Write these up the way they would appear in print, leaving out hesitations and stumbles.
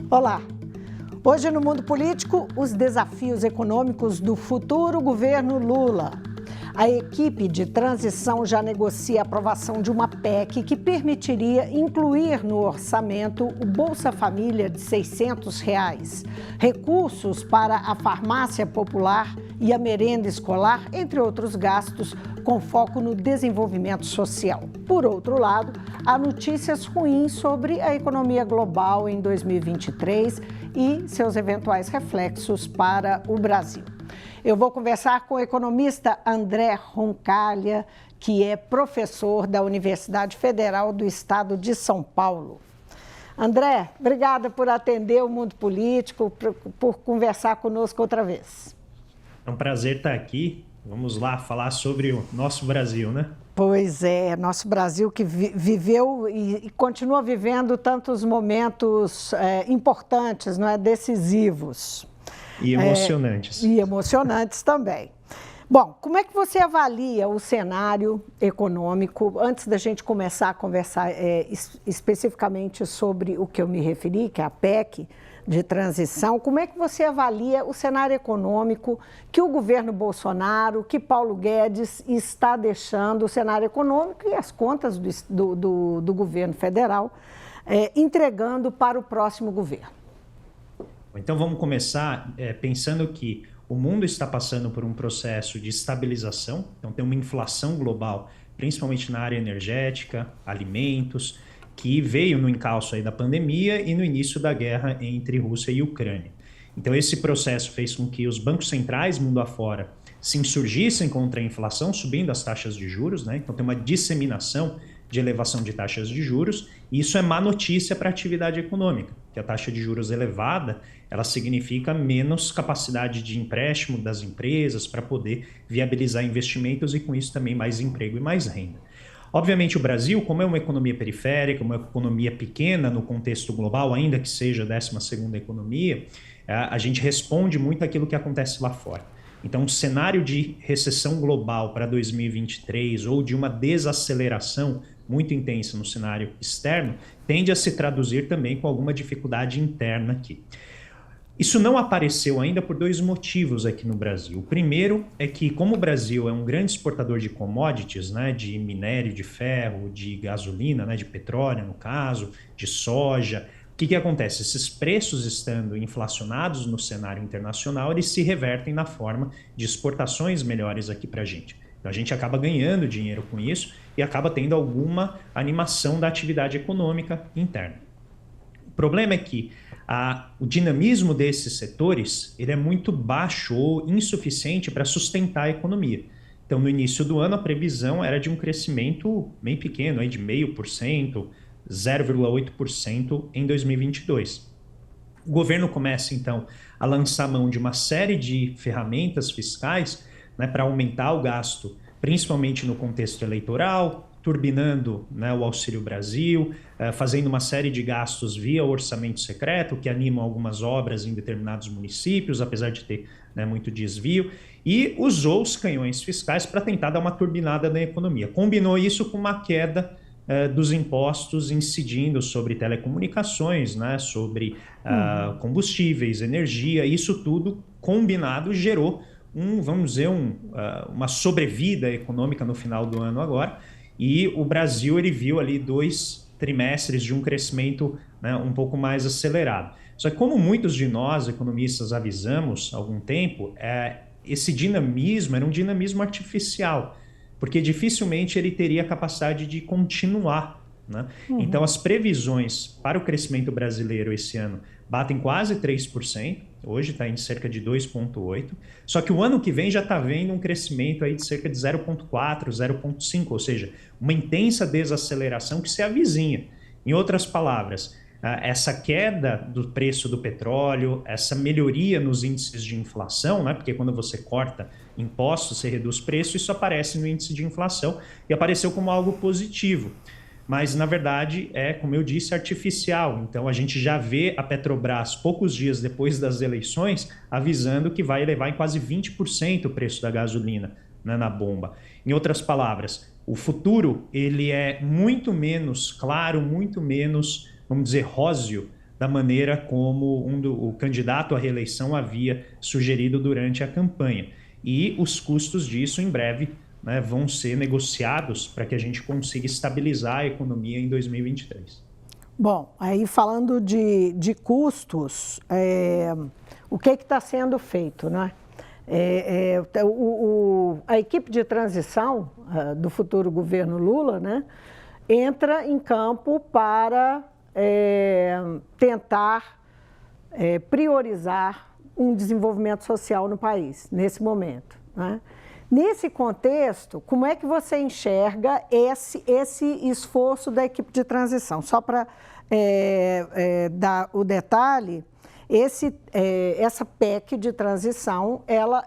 Olá! Hoje no mundo político, os desafios econômicos do futuro governo Lula. A equipe de transição já negocia a aprovação de uma PEC que permitiria incluir no orçamento o Bolsa Família de R$ 600, recursos para a farmácia popular e a merenda escolar, entre outros gastos, com foco no desenvolvimento social. Por outro lado, há notícias ruins sobre a economia global em 2023 e seus eventuais reflexos para o Brasil. Eu vou conversar com o economista André Roncalha, que é professor da Universidade Federal do Estado de São Paulo. André, obrigada por atender o mundo político, por conversar conosco outra vez. É um prazer estar aqui. Vamos lá falar sobre o nosso Brasil, né? Pois é, nosso Brasil que viveu e continua vivendo tantos momentos importantes, não é? Decisivos. E emocionantes. E emocionantes também. Bom, como é que você avalia o cenário econômico, antes da gente começar a conversar especificamente sobre o que eu me referi, que é a PEC de transição, como é que você avalia o cenário econômico que o governo Bolsonaro, que Paulo Guedes está deixando, o cenário econômico e as contas do governo federal, entregando para o próximo governo? Então vamos começar pensando que o mundo está passando por um processo de estabilização, então tem uma inflação global, principalmente na área energética, alimentos, que veio no encalço aí da pandemia e no início da guerra entre Rússia e Ucrânia. Então esse processo fez com que os bancos centrais mundo afora se insurgissem contra a inflação, subindo as taxas de juros, né? Então tem uma disseminação de elevação de taxas de juros, e isso é má notícia para a atividade econômica, que a taxa de juros elevada, ela significa menos capacidade de empréstimo das empresas para poder viabilizar investimentos e com isso também mais emprego e mais renda. Obviamente o Brasil, como é uma economia periférica, uma economia pequena no contexto global, ainda que seja a 12ª economia, a gente responde muito àquilo que acontece lá fora. Então, o cenário de recessão global para 2023 ou de uma desaceleração muito intensa no cenário externo tende a se traduzir também com alguma dificuldade interna aqui. Isso não apareceu ainda por dois motivos aqui no Brasil. O primeiro é que, como o Brasil é um grande exportador de commodities, né, de minério de ferro, de gasolina, né, de petróleo no caso, de soja, o que acontece? Esses preços estando inflacionados no cenário internacional, eles se revertem na forma de exportações melhores aqui para a gente. Então a gente acaba ganhando dinheiro com isso e acaba tendo alguma animação da atividade econômica interna. O problema é que o dinamismo desses setores ele é muito baixo ou insuficiente para sustentar a economia. Então no início do ano a previsão era de um crescimento bem pequeno, aí de 0,5%, 0,8% em 2022. O governo começa, então, a lançar mão de uma série de ferramentas fiscais, né, para aumentar o gasto, principalmente no contexto eleitoral, turbinando, né, o Auxílio Brasil, fazendo uma série de gastos via orçamento secreto, que animam algumas obras em determinados municípios, apesar de ter, né, muito desvio, e usou os canhões fiscais para tentar dar uma turbinada na economia. Combinou isso com uma queda dos impostos incidindo sobre telecomunicações, né, sobre combustíveis, energia, isso tudo combinado gerou vamos dizer, uma sobrevida econômica no final do ano agora, e o Brasil ele viu ali 2 trimestres de um crescimento, né, um pouco mais acelerado. Só que como muitos de nós, economistas, avisamos há algum tempo, esse dinamismo era um dinamismo artificial, porque dificilmente ele teria a capacidade de continuar, né? Então as previsões para o crescimento brasileiro esse ano batem quase 3%, hoje está em cerca de 2,8%, só que o ano que vem já está vendo um crescimento aí de cerca de 0,4%, 0,5%, ou seja, uma intensa desaceleração que se avizinha. Em outras palavras, essa queda do preço do petróleo, essa melhoria nos índices de inflação, né? Porque quando você corta impostos, você reduz preço, isso aparece no índice de inflação e apareceu como algo positivo. Mas, na verdade, como eu disse, artificial. Então, a gente já vê a Petrobras, poucos dias depois das eleições, avisando que vai elevar em quase 20% o preço da gasolina, né, na bomba. Em outras palavras, o futuro ele é muito menos claro, muito menos, vamos dizer, róseo da maneira como o candidato à reeleição havia sugerido durante a campanha. E os custos disso, em breve, né, vão ser negociados para que a gente consiga estabilizar a economia em 2023. Bom, aí falando de custos, o que está sendo feito, né? A equipe de transição do futuro governo Lula, né, entra em campo para tentar priorizar um desenvolvimento social no país, nesse momento, né? Nesse contexto, como é que você enxerga esse esforço da equipe de transição? Só para dar o detalhe, essa PEC de transição, ela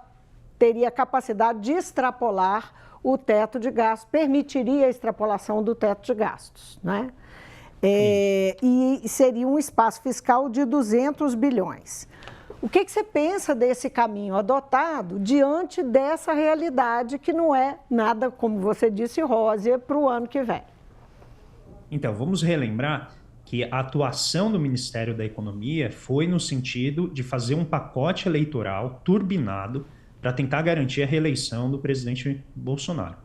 teria capacidade de extrapolar o teto de gastos, permitiria a extrapolação do teto de gastos, né? E seria um espaço fiscal de 200 bilhões. O que você pensa desse caminho adotado diante dessa realidade que não é nada, como você disse, rósea para o ano que vem? Então, vamos relembrar que a atuação do Ministério da Economia foi no sentido de fazer um pacote eleitoral turbinado para tentar garantir a reeleição do presidente Bolsonaro.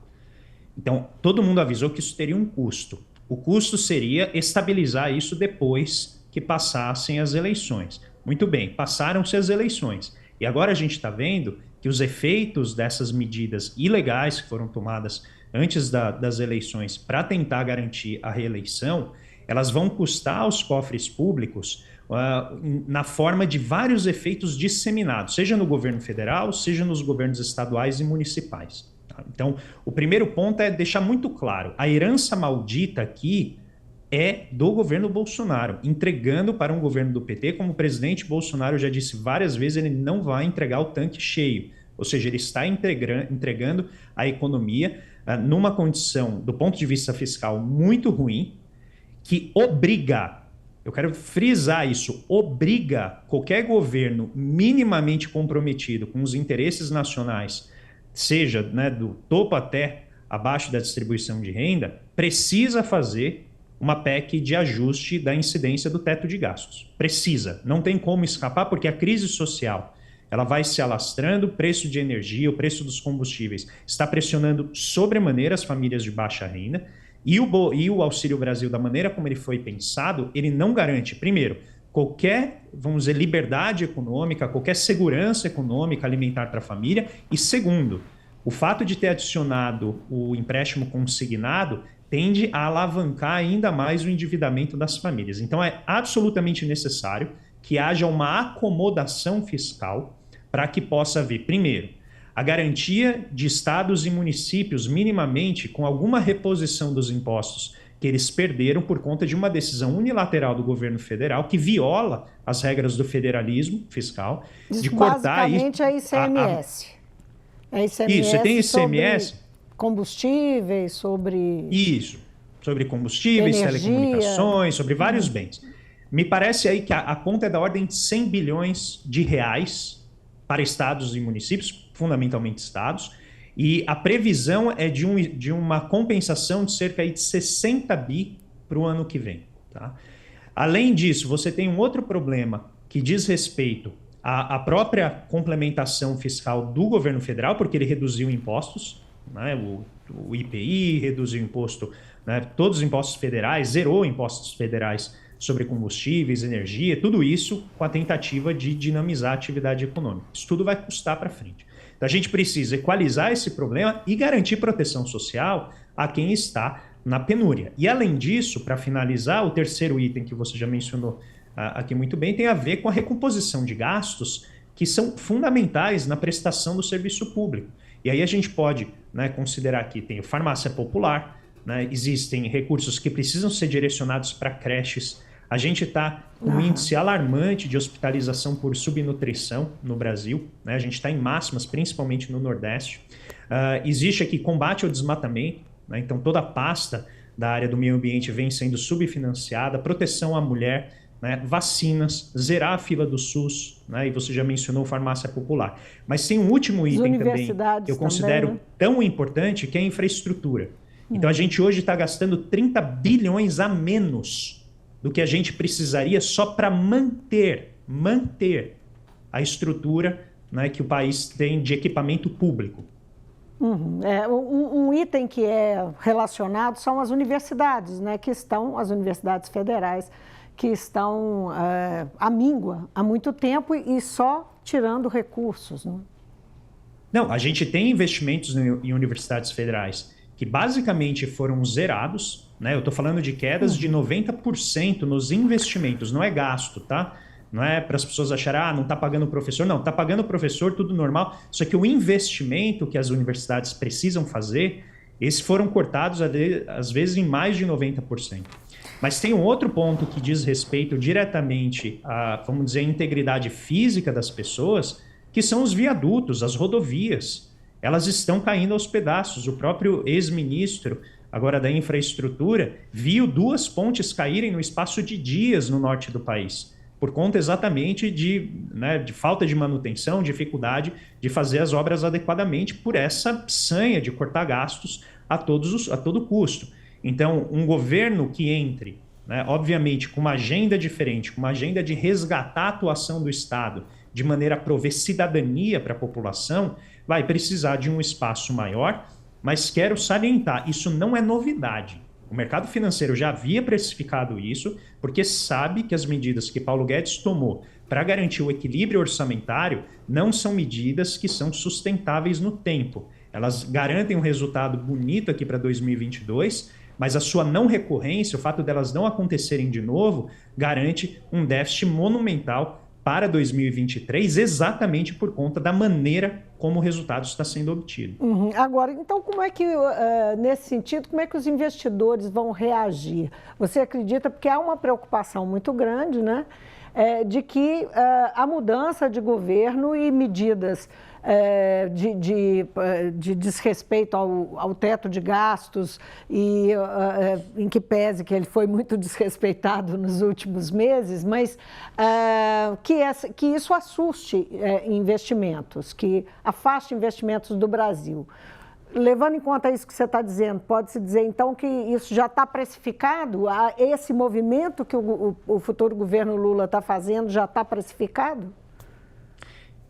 Então, todo mundo avisou que isso teria um custo. O custo seria estabilizar isso depois que passassem as eleições. Muito bem, passaram-se as eleições. E agora a gente está vendo que os efeitos dessas medidas ilegais que foram tomadas antes das eleições para tentar garantir a reeleição, elas vão custar aos cofres públicos na forma de vários efeitos disseminados, seja no governo federal, seja nos governos estaduais e municipais. Tá? Então, o primeiro ponto é deixar muito claro, a herança maldita aqui é do governo Bolsonaro, entregando para um governo do PT, como o presidente Bolsonaro já disse várias vezes, ele não vai entregar o tanque cheio, ou seja, ele está entregando a economia numa condição, do ponto de vista fiscal, muito ruim, que obriga, eu quero frisar isso, obriga qualquer governo minimamente comprometido com os interesses nacionais, seja, né, do topo até abaixo da distribuição de renda, precisa fazer uma PEC de ajuste da incidência do teto de gastos. Precisa, não tem como escapar, porque a crise social ela vai se alastrando, o preço de energia, o preço dos combustíveis está pressionando sobremaneira as famílias de baixa renda, e o Auxílio Brasil, da maneira como ele foi pensado, ele não garante, primeiro, qualquer, vamos dizer, liberdade econômica, qualquer segurança econômica alimentar para a família, e segundo, o fato de ter adicionado o empréstimo consignado tende a alavancar ainda mais o endividamento das famílias. Então, é absolutamente necessário que haja uma acomodação fiscal para que possa haver, primeiro, a garantia de estados e municípios, minimamente, com alguma reposição dos impostos que eles perderam por conta de uma decisão unilateral do governo federal que viola as regras do federalismo fiscal, isso de cortar... basicamente é ICMS. É ICMS. Isso, você tem ICMS... combustíveis, sobre... Isso, sobre combustíveis, energia, telecomunicações, sobre vários bens. Me parece aí que a conta é da ordem de 100 bilhões de reais para estados e municípios, fundamentalmente estados, e a previsão é de uma compensação de cerca de 60 bi para o ano que vem. Tá? Além disso, você tem um outro problema que diz respeito à própria complementação fiscal do governo federal, porque ele reduziu impostos, né? O IPI reduziu o imposto, né? Todos os impostos federais, zerou impostos federais sobre combustíveis, energia, tudo isso com a tentativa de dinamizar a atividade econômica. Isso tudo vai custar para frente. Então, a gente precisa equalizar esse problema e garantir proteção social a quem está na penúria. E, além disso, para finalizar, o terceiro item que você já mencionou aqui muito bem tem a ver com a recomposição de gastos que são fundamentais na prestação do serviço público. E aí a gente pode, né, considerar que tem farmácia popular, né, existem recursos que precisam ser direcionados para creches. A gente está com um índice alarmante de hospitalização por subnutrição no Brasil, né? A gente está em máximas, principalmente no Nordeste. Existe aqui combate ao desmatamento, né? Então toda a pasta da área do meio ambiente vem sendo subfinanciada, proteção à mulher, né? Vacinas, zerar a fila do SUS, né? E você já mencionou farmácia popular. Mas tem um último item também que eu considero também, né, tão importante, que é a infraestrutura. Então a gente hoje está gastando 30 bilhões a menos do que a gente precisaria só para manter a estrutura, né, que o país tem de equipamento público. Um item que é relacionado são as universidades, né, as universidades federais, que estão à míngua há muito tempo e só tirando recursos. Né? Não, a gente tem investimentos em universidades federais que basicamente foram zerados, né? Eu estou falando de quedas de 90% nos investimentos, não é gasto, tá? Não é para as pessoas acharem, não está pagando o professor. Não, está pagando o professor, tudo normal. Só que o investimento que as universidades precisam fazer, esses foram cortados, às vezes, em mais de 90%. Mas tem um outro ponto que diz respeito diretamente à, vamos dizer, integridade física das pessoas, que são os viadutos, as rodovias. Elas estão caindo aos pedaços. O próprio ex-ministro, agora da infraestrutura, viu 2 pontes caírem no espaço de dias no norte do país, por conta exatamente de falta de manutenção, dificuldade de fazer as obras adequadamente, por essa sanha de cortar gastos a todo custo. Então, um governo que entre, né, obviamente, com uma agenda diferente, com uma agenda de resgatar a atuação do Estado, de maneira a prover cidadania para a população, vai precisar de um espaço maior, mas quero salientar, isso não é novidade. O mercado financeiro já havia precificado isso, porque sabe que as medidas que Paulo Guedes tomou para garantir o equilíbrio orçamentário não são medidas que são sustentáveis no tempo. Elas garantem um resultado bonito aqui para 2022, mas a sua não recorrência, o fato delas não acontecerem de novo, garante um déficit monumental para 2023, exatamente por conta da maneira como o resultado está sendo obtido. Agora, então, como é que, nesse sentido, como é que os investidores vão reagir? Você acredita, porque há uma preocupação muito grande, né, de que a mudança de governo e medidas de desrespeito ao teto de gastos e em que pese que ele foi muito desrespeitado nos últimos meses, mas que isso assuste investimentos, que afaste investimentos do Brasil. Levando em conta isso que você está dizendo, pode-se dizer, então, que isso já está precificado? Esse movimento que o futuro governo Lula está fazendo já está precificado?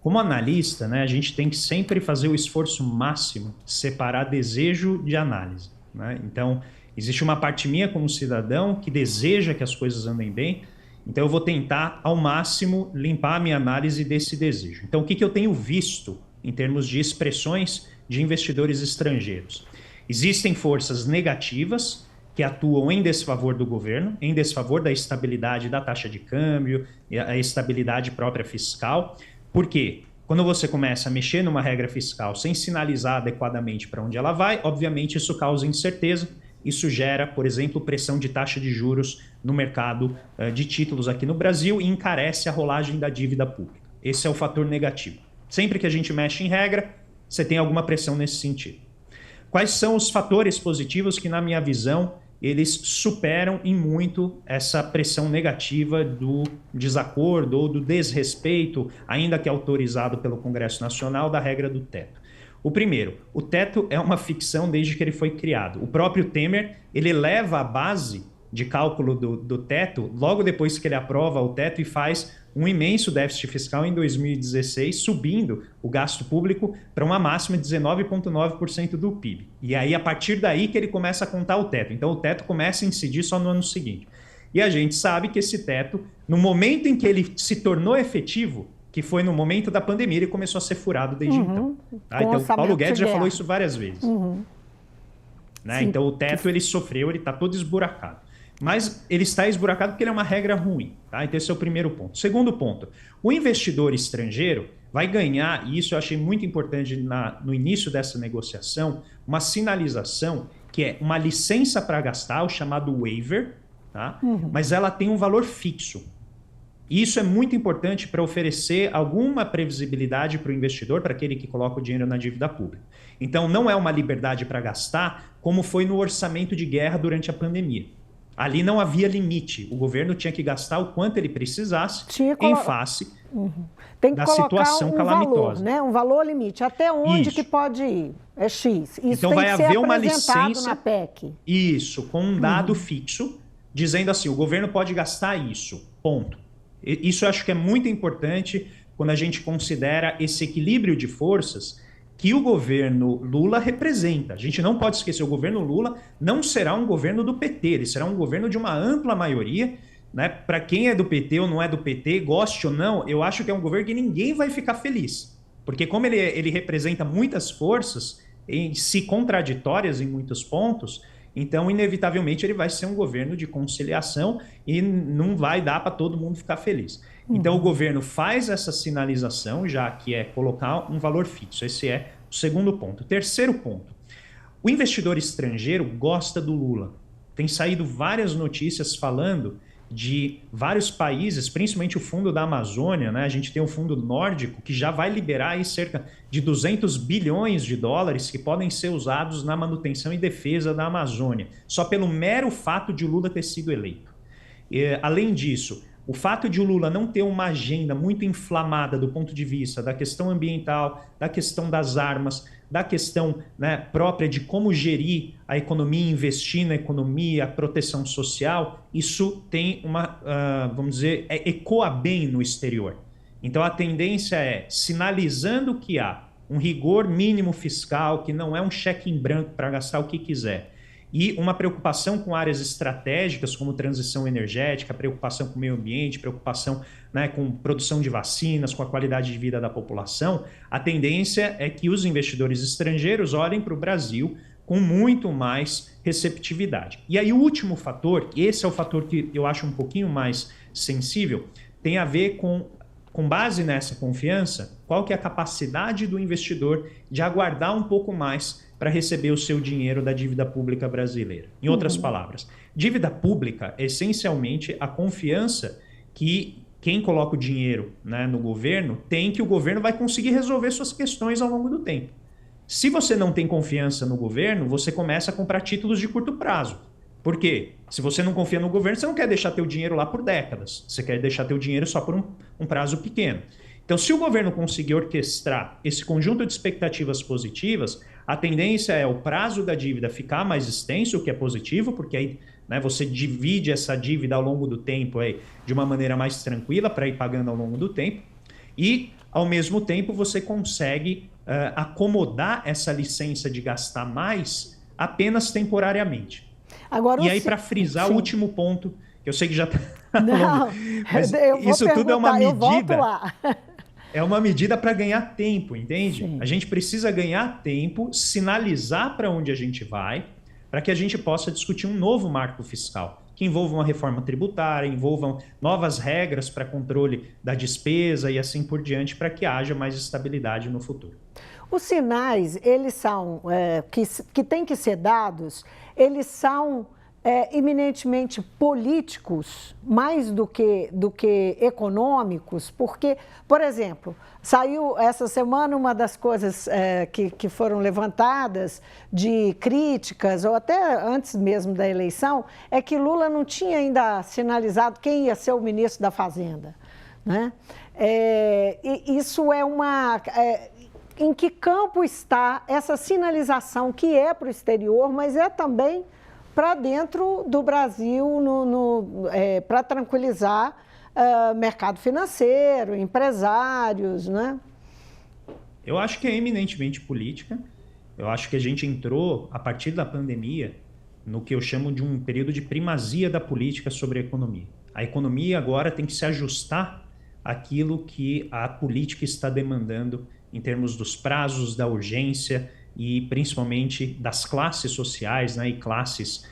Como analista, né, a gente tem que sempre fazer o esforço máximo de separar desejo de análise. Né? Então, existe uma parte minha como cidadão que deseja que as coisas andem bem, então eu vou tentar ao máximo limpar a minha análise desse desejo. Então, o que eu tenho visto em termos de expressões de investidores estrangeiros? Existem forças negativas que atuam em desfavor do governo, em desfavor da estabilidade da taxa de câmbio, a estabilidade própria fiscal. Por quê? Quando você começa a mexer numa regra fiscal sem sinalizar adequadamente para onde ela vai, obviamente isso causa incerteza, isso gera, por exemplo, pressão de taxa de juros no mercado de títulos aqui no Brasil e encarece a rolagem da dívida pública. Esse é o fator negativo. Sempre que a gente mexe em regra, você tem alguma pressão nesse sentido. Quais são os fatores positivos que, na minha visão, eles superam em muito essa pressão negativa do desacordo ou do desrespeito, ainda que autorizado pelo Congresso Nacional, da regra do teto? O primeiro, o teto é uma ficção desde que ele foi criado. O próprio Temer, ele leva a base de cálculo do teto logo depois que ele aprova o teto e faz um imenso déficit fiscal em 2016, subindo o gasto público para uma máxima de 19,9% do PIB. E aí, a partir daí que ele começa a contar o teto. Então, o teto começa a incidir só no ano seguinte. E a gente sabe que esse teto, no momento em que ele se tornou efetivo, que foi no momento da pandemia, ele começou a ser furado desde então. Tá? Então, o Paulo Guedes já falou isso várias vezes. Né? Então, o teto ele sofreu, ele está todo esburacado. Mas ele está esburacado porque ele é uma regra ruim. Tá? Então, esse é o primeiro ponto. Segundo ponto, o investidor estrangeiro vai ganhar, e isso eu achei muito importante no início dessa negociação, uma sinalização que é uma licença para gastar, o chamado waiver, tá? Mas ela tem um valor fixo. E isso é muito importante para oferecer alguma previsibilidade para o investidor, para aquele que coloca o dinheiro na dívida pública. Então, não é uma liberdade para gastar como foi no orçamento de guerra durante a pandemia. Ali não havia limite. O governo tinha que gastar o quanto ele precisasse em face Tem que da colocar situação calamitosa. Valor, né? Um valor limite. Até onde Isso. que pode ir? É X. Isso então tem vai que ser haver uma apresentado licença na PEC. Isso, com um dado fixo, dizendo assim, o governo pode gastar isso, ponto. Isso eu acho que é muito importante quando a gente considera esse equilíbrio de forças que o governo Lula representa. A gente não pode esquecer, o governo Lula não será um governo do PT, ele será um governo de uma ampla maioria, né? Para quem é do PT ou não é do PT, goste ou não, eu acho que é um governo que ninguém vai ficar feliz. Porque como ele representa muitas forças, em si contraditórias em muitos pontos, então, inevitavelmente, ele vai ser um governo de conciliação e não vai dar para todo mundo ficar feliz. Então, o governo faz essa sinalização, já que é colocar um valor fixo. Esse é o segundo ponto. O terceiro ponto. O investidor estrangeiro gosta do Lula. Tem saído várias notícias falando de vários países, principalmente o Fundo da Amazônia, né? A gente tem o Fundo Nórdico, que já vai liberar aí cerca de 200 bilhões de dólares que podem ser usados na manutenção e defesa da Amazônia, só pelo mero fato de o Lula ter sido eleito. Além disso, o fato de o Lula não ter uma agenda muito inflamada do ponto de vista da questão ambiental, da questão das armas, da questão, né, própria de como gerir a economia, investir na economia, a proteção social, isso tem uma, vamos dizer, ecoa bem no exterior. Então a tendência é, sinalizando que há um rigor mínimo fiscal, que não é um cheque em branco para gastar o que quiser, e uma preocupação com áreas estratégicas como transição energética, preocupação com o meio ambiente, preocupação, né, com produção de vacinas, com a qualidade de vida da população, a tendência é que os investidores estrangeiros olhem para o Brasil com muito mais receptividade. E aí o último fator, e esse é o fator que eu acho um pouquinho mais sensível, tem a ver com base nessa confiança, qual que é a capacidade do investidor de aguardar um pouco mais para receber o seu dinheiro da dívida pública brasileira. Em outras palavras, dívida pública é essencialmente a confiança que quem coloca o dinheiro, né, no governo tem que o governo vai conseguir resolver suas questões ao longo do tempo. Se você não tem confiança no governo, você começa a comprar títulos de curto prazo. Por quê? Se você não confia no governo, você não quer deixar teu dinheiro lá por décadas. Você quer deixar teu dinheiro só por um prazo pequeno. Então, se o governo conseguir orquestrar esse conjunto de expectativas positivas, a tendência é o prazo da dívida ficar mais extenso, o que é positivo, porque aí, né, você divide essa dívida ao longo do tempo aí, de uma maneira mais tranquila para ir pagando ao longo do tempo. E, ao mesmo tempo, você consegue acomodar essa licença de gastar mais apenas temporariamente. Agora, e aí, para frisar o último ponto, que eu sei que já está longo, mas isso tudo é uma medida. Eu volto lá. É uma medida para ganhar tempo, entende? Sim. A gente precisa ganhar tempo, sinalizar para onde a gente vai, para que a gente possa discutir um novo marco fiscal, que envolva uma reforma tributária, envolvam novas regras para controle da despesa e assim por diante, para que haja mais estabilidade no futuro. Os sinais, eles são, que têm que ser dados, eles são eminentemente políticos, mais do que econômicos, porque, por exemplo, saiu essa semana uma das coisas que foram levantadas de críticas, ou até antes mesmo da eleição, é que Lula não tinha ainda sinalizado quem ia ser o ministro da Fazenda, né? E isso é uma... em que campo está essa sinalização que é para o exterior, mas é também para dentro do Brasil, para tranquilizar mercado financeiro, empresários, né? Eu acho que é eminentemente política. Eu acho que a gente entrou, a partir da pandemia, no que eu chamo de um período de primazia da política sobre a economia. A economia agora tem que se ajustar àquilo que a política está demandando em termos dos prazos, da urgência e principalmente das classes sociais, né, e classes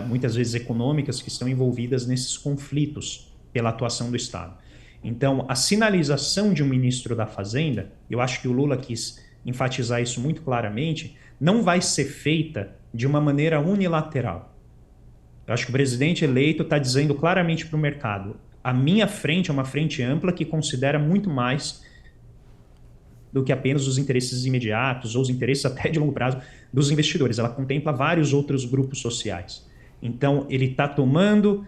muitas vezes econômicas que estão envolvidas nesses conflitos pela atuação do Estado. Então, a sinalização de um ministro da Fazenda, eu acho que o Lula quis enfatizar isso muito claramente, não vai ser feita de uma maneira unilateral. Eu acho que o presidente eleito está dizendo claramente para o mercado, a minha frente é uma frente ampla que considera muito mais do que apenas os interesses imediatos ou os interesses até de longo prazo dos investidores. Ela contempla vários outros grupos sociais. Então, ele está tomando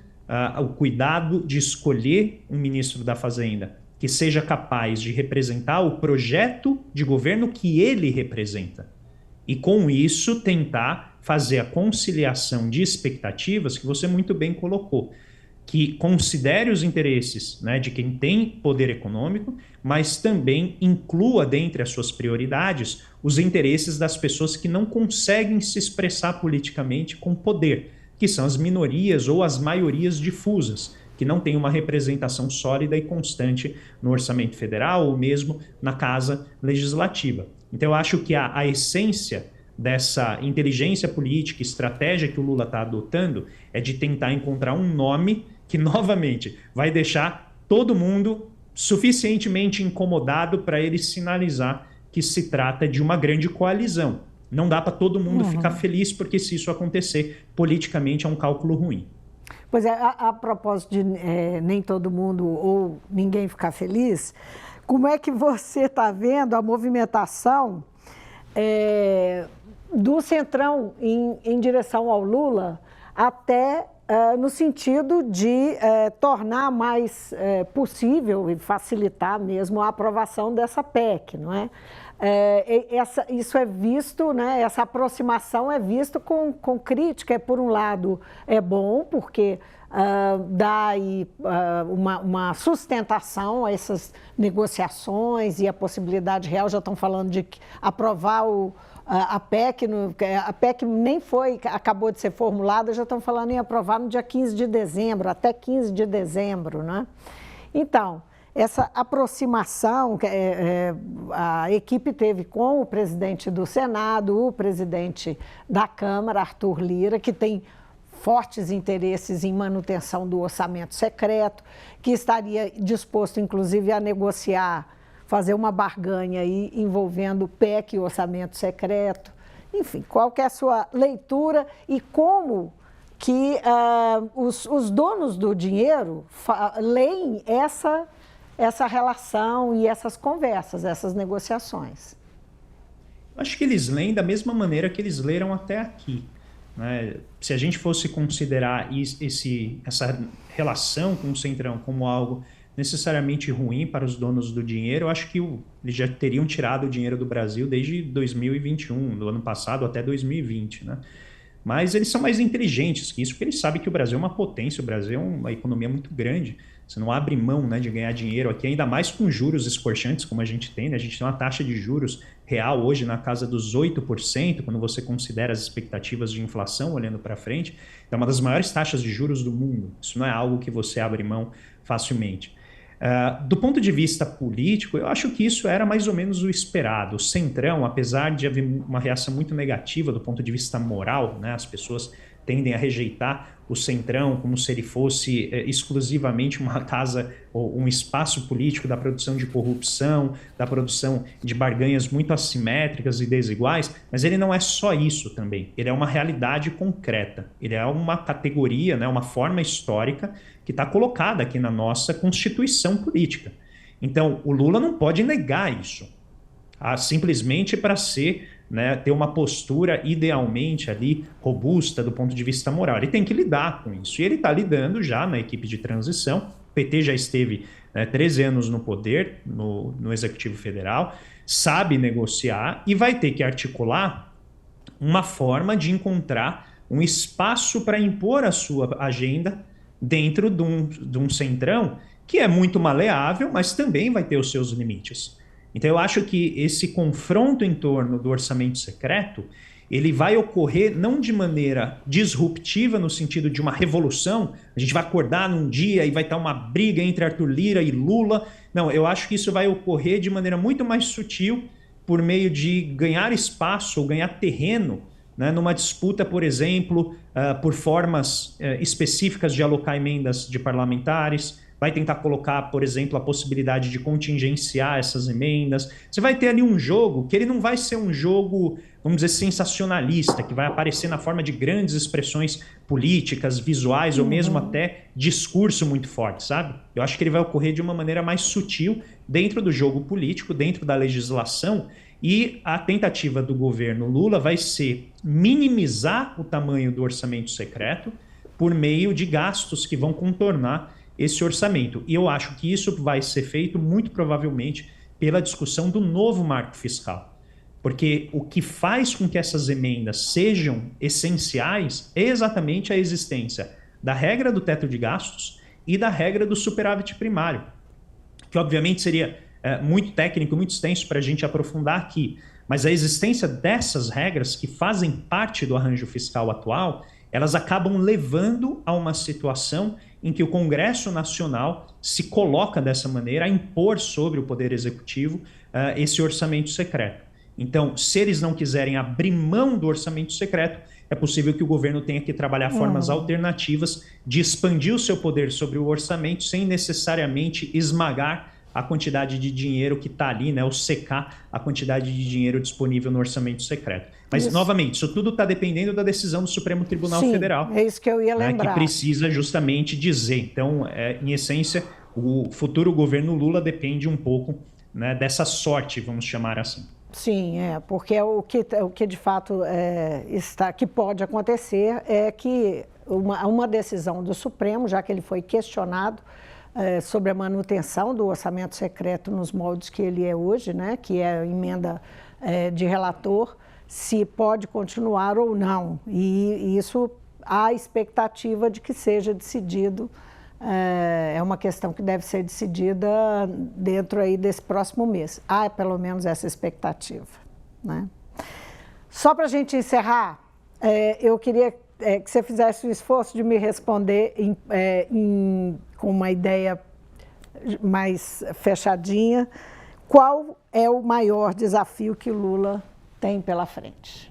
o cuidado de escolher um ministro da Fazenda que seja capaz de representar o projeto de governo que ele representa. E, com isso, tentar fazer a conciliação de expectativas que você muito bem colocou, que considere os interesses, né, de quem tem poder econômico, mas também inclua dentre as suas prioridades os interesses das pessoas que não conseguem se expressar politicamente com poder, que são as minorias ou as maiorias difusas, que não têm uma representação sólida e constante no orçamento federal ou mesmo na casa legislativa. Então eu acho que a essência dessa inteligência política, estratégia que o Lula está adotando é de tentar encontrar um nome que, novamente, vai deixar todo mundo suficientemente incomodado para ele sinalizar que se trata de uma grande coalizão. Não dá para todo mundo ficar feliz, porque se isso acontecer, politicamente é um cálculo ruim. Pois é, a propósito de nem todo mundo ou ninguém ficar feliz, como é que você está vendo a movimentação do Centrão em direção ao Lula, até no sentido de tornar mais possível e facilitar mesmo a aprovação dessa PEC, não é? Isso é visto, né, essa aproximação é vista com crítica. Por um lado é bom, porque dá aí, uma sustentação a essas negociações e a possibilidade real. Já estão falando de aprovar a PEC, a PEC nem acabou de ser formulada, já estão falando em aprovar no dia 15 de dezembro, até 15 de dezembro, né? Então, essa aproximação que a equipe teve com o presidente do Senado, o presidente da Câmara, Arthur Lira, que tem fortes interesses em manutenção do orçamento secreto, que estaria disposto, inclusive, a negociar, fazer uma barganha aí envolvendo PEC e orçamento secreto. Enfim, qual que é a sua leitura e como que os donos do dinheiro leem essa relação e essas conversas, essas negociações? Acho que eles leem da mesma maneira que eles leram até aqui, né? Se a gente fosse considerar essa relação com o Centrão como algo necessariamente ruim para os donos do dinheiro, eu acho que eles já teriam tirado o dinheiro do Brasil desde 2021, do ano passado até 2020, né? Mas eles são mais inteligentes que isso, porque eles sabem que o Brasil é uma potência, o Brasil é uma economia muito grande. Você não abre mão, né, de ganhar dinheiro aqui, ainda mais com juros escorchantes como a gente tem, né? A gente tem uma taxa de juros real hoje na casa dos 8%, quando você considera as expectativas de inflação olhando para frente. É uma das maiores taxas de juros do mundo. Isso não é algo que você abre mão facilmente. Do ponto de vista político, eu acho que isso era mais ou menos o esperado. O Centrão, apesar de haver uma reação muito negativa do ponto de vista moral, né, as pessoas tendem a rejeitar o Centrão como se ele fosse exclusivamente uma casa ou um espaço político da produção de corrupção, da produção de barganhas muito assimétricas e desiguais, mas ele não é só isso também. Ele é uma realidade concreta. Ele é uma categoria, né, uma forma histórica que está colocada aqui na nossa Constituição política. Então, o Lula não pode negar isso, simplesmente para né, ter uma postura idealmente ali robusta do ponto de vista moral. Ele tem que lidar com isso. E ele está lidando já na equipe de transição. O PT já esteve 13 anos no poder, no Executivo Federal, sabe negociar e vai ter que articular uma forma de encontrar um espaço para impor a sua agenda dentro de um centrão que é muito maleável, mas também vai ter os seus limites. Então eu acho que esse confronto em torno do orçamento secreto, ele vai ocorrer não de maneira disruptiva, no sentido de uma revolução, a gente vai acordar num dia e vai estar uma briga entre Arthur Lira e Lula. Não, eu acho que isso vai ocorrer de maneira muito mais sutil, por meio de ganhar espaço ou ganhar terreno, né, numa disputa, por exemplo, por formas específicas de alocar emendas de parlamentares. Vai tentar colocar, por exemplo, a possibilidade de contingenciar essas emendas. Você vai ter ali um jogo que ele não vai ser um jogo, vamos dizer, sensacionalista, que vai aparecer na forma de grandes expressões políticas, visuais, ou mesmo até discurso muito forte, sabe? Eu acho que ele vai ocorrer de uma maneira mais sutil dentro do jogo político, dentro da legislação, e a tentativa do governo Lula vai ser minimizar o tamanho do orçamento secreto por meio de gastos que vão contornar esse orçamento. E eu acho que isso vai ser feito muito provavelmente pela discussão do novo marco fiscal. Porque o que faz com que essas emendas sejam essenciais é exatamente a existência da regra do teto de gastos e da regra do superávit primário, que obviamente seria muito técnico, muito extenso para a gente aprofundar aqui, mas a existência dessas regras que fazem parte do arranjo fiscal atual, elas acabam levando a uma situação em que o Congresso Nacional se coloca dessa maneira a impor sobre o Poder Executivo esse orçamento secreto. Então, se eles não quiserem abrir mão do orçamento secreto, é possível que o governo tenha que trabalhar formas alternativas de expandir o seu poder sobre o orçamento sem necessariamente esmagar a quantidade de dinheiro que está ali, né, ou secar a quantidade de dinheiro disponível no orçamento secreto. Mas, novamente, isso tudo está dependendo da decisão do Supremo Tribunal Federal. É isso que eu ia lembrar. Que precisa justamente dizer. Então, em essência, o futuro governo Lula depende um pouco, né, dessa sorte, vamos chamar assim. Sim, porque o que de fato que pode acontecer é que uma decisão do Supremo, já que ele foi questionado sobre a manutenção do orçamento secreto nos moldes que ele é hoje, né, que é a emenda de relator, se pode continuar ou não. E isso há expectativa de que seja decidido. É uma questão que deve ser decidida dentro aí desse próximo mês. Há pelo menos essa expectativa, né? Só para a gente encerrar, eu queria que você fizesse o esforço de me responder com uma ideia mais fechadinha. Qual é o maior desafio que Lula tem pela frente,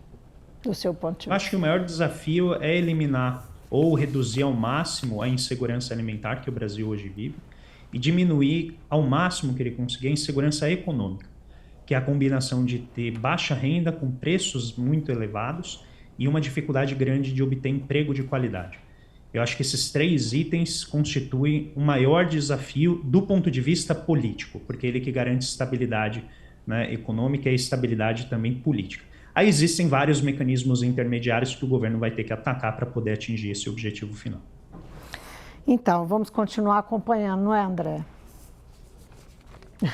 do seu ponto de vista? Acho que o maior desafio é eliminar ou reduzir ao máximo a insegurança alimentar que o Brasil hoje vive e diminuir ao máximo que ele conseguir a insegurança econômica, que é a combinação de ter baixa renda com preços muito elevados e uma dificuldade grande de obter emprego de qualidade. Eu acho que esses 3 itens constituem o maior desafio do ponto de vista político, porque ele que garante estabilidade, né, econômica e estabilidade também política. Aí existem vários mecanismos intermediários que o governo vai ter que atacar para poder atingir esse objetivo final. Então, vamos continuar acompanhando, não é, André?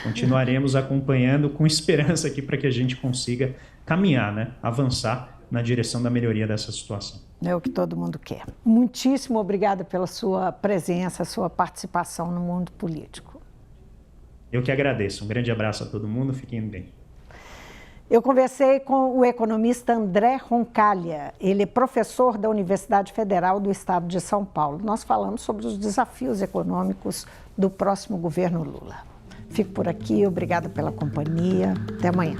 Continuaremos acompanhando com esperança aqui para que a gente consiga caminhar, né, avançar na direção da melhoria dessa situação. É o que todo mundo quer. Muitíssimo obrigada pela sua presença, sua participação no mundo político. Eu que agradeço. Um grande abraço a todo mundo. Fiquem bem. Eu conversei com o economista André Roncalha. Ele é professor da Universidade Federal do Estado de São Paulo. Nós falamos sobre os desafios econômicos do próximo governo Lula. Fico por aqui. Obrigada pela companhia. Até amanhã.